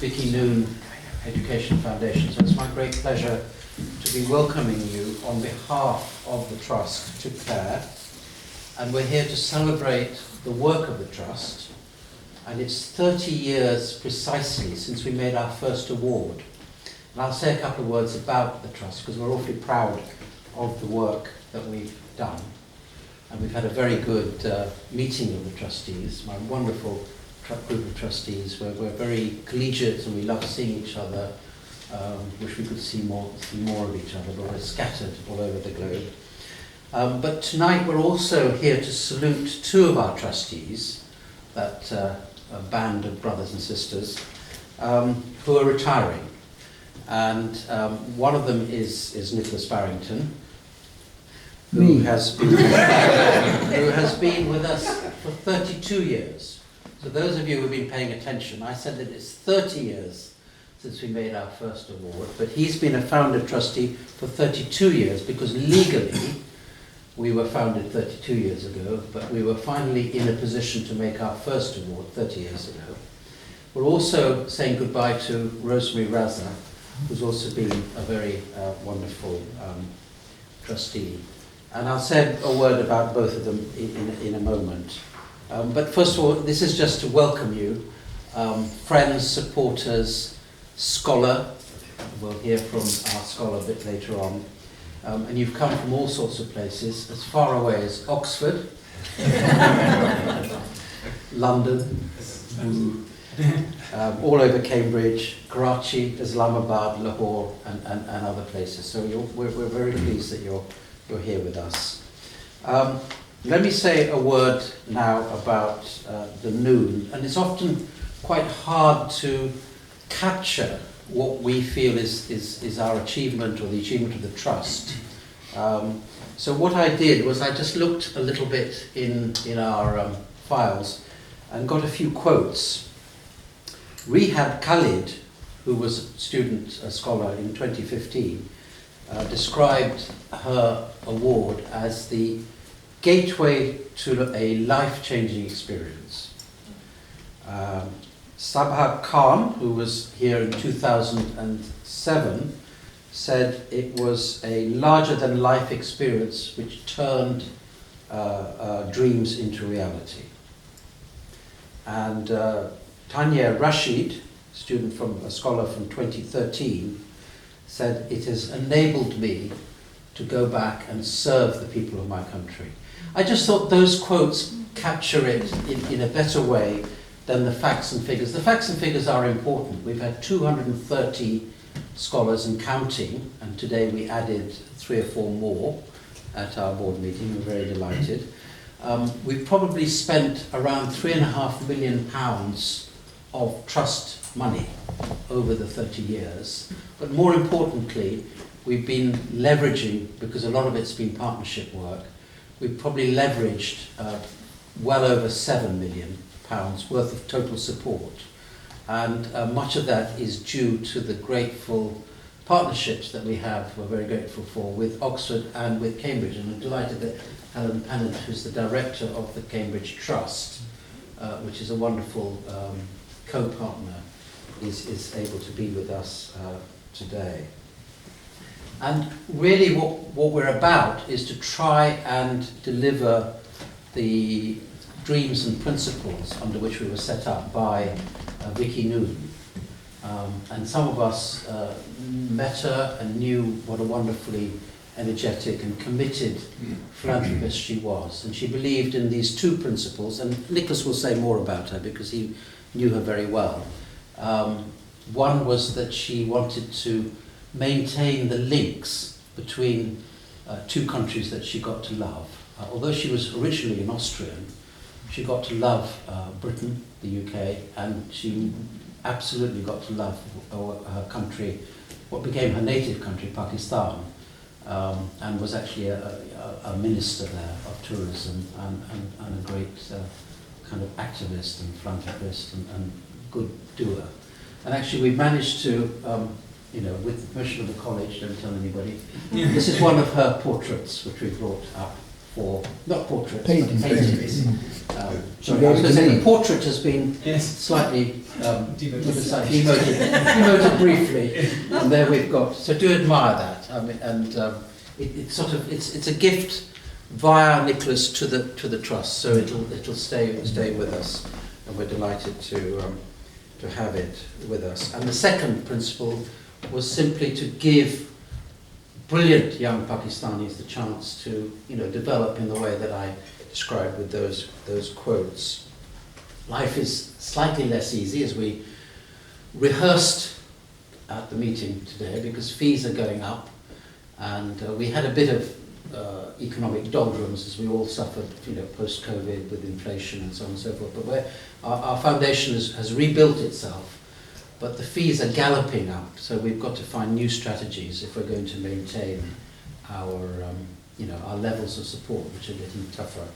Vicky Noon Education Foundation. So it's my great pleasure to be welcoming you on behalf of the Trust to Clare. And we're here to celebrate the work of the Trust. And it's 30 years precisely since we made our first award. And I'll say a couple of words about the Trust because we're awfully proud of the work that we've done. And we've had a very good meeting of the trustees, my wonderful group of trustees. We're very collegiate and we love seeing each other. Wish we could see more of each other, but we're scattered all over the globe. But tonight we're also here to salute two of our trustees, that a band of brothers and sisters, who are retiring. And one of them is Nicholas Barrington, who has been with us for 32 years. So those of you who have been paying attention, I said that it's 30 years since we made our first award, but he's been a founder trustee for 32 years because legally we were founded 32 years ago, but we were finally in a position to make our first award 30 years ago. We're also saying goodbye to Rosemary Raza, who's also been a very wonderful trustee. And I'll say a word about both of them in a moment. But first of all, this is just to welcome you, friends, supporters, scholar. We'll hear from our scholar a bit later on. And you've come from all sorts of places, as far away as Oxford, London, all over Cambridge, Karachi, Islamabad, Lahore, and other places. So we're very pleased that you're here with us. Let me say a word now about the Noon, and it's often quite hard to capture what we feel is our achievement or the achievement of the Trust. So what I did was I just looked a little bit in our files and got a few quotes. Rehab Khalid, who was a scholar in 2015, described her award as the gateway to a life-changing experience. Sabha Khan, who was here in 2007, said it was a larger-than-life experience which turned dreams into reality. And Tanya Rashid, a scholar from 2013, said, "It has enabled me to go back and serve the people of my country." I just thought those quotes capture it in a better way than the facts and figures. The facts and figures are important. We've had 230 scholars and counting, and today we added 3 or 4 more at our board meeting. We're very delighted. We've probably spent around £3.5 million of trust money over the 30 years. But more importantly, we've been leveraging, because a lot of it's been partnership work, we've probably leveraged well over £7 million worth of total support. And much of that is due to the grateful partnerships that we have, we're very grateful for, with Oxford and with Cambridge. And I'm delighted that Helen Pennant, who's the director of the Cambridge Trust, which is a wonderful co-partner, is able to be with us today. And really what we're about is to try and deliver the dreams and principles under which we were set up by Vicky Noon. And some of us met her and knew what a wonderfully energetic and committed philanthropist she was. And she believed in these 2 principles, and Nicholas will say more about her because he knew her very well. One was that she wanted to maintain the links between 2 countries that she got to love. Although she was originally an Austrian, she got to love Britain, the UK, and she absolutely got to love her country, what became her native country, Pakistan, and was actually a minister there of tourism and a great kind of activist and philanthropist and good doer. And actually we managed to, with the permission of the college, don't tell anybody, this is one of her portraits which we brought up for, not portraits, Paintings. but paintings. So Sorry, I was gave it going to to say me. the portrait has been slightly demoted briefly, and there we've got. So do admire that. I mean, and it's sort of it's a gift via Nicholas to the trust. So it'll stay with us, and we're delighted to have it with us. And the second principle was simply to give brilliant young Pakistanis the chance to develop in the way that I described with those quotes. Life is slightly less easy, as we rehearsed at the meeting today, because fees are going up, and we had a bit of economic doldrums as we all suffered, post-COVID with inflation and so on and so forth. But our foundation has rebuilt itself, but the fees are galloping up, so we've got to find new strategies if we're going to maintain our levels of support, which are getting tougher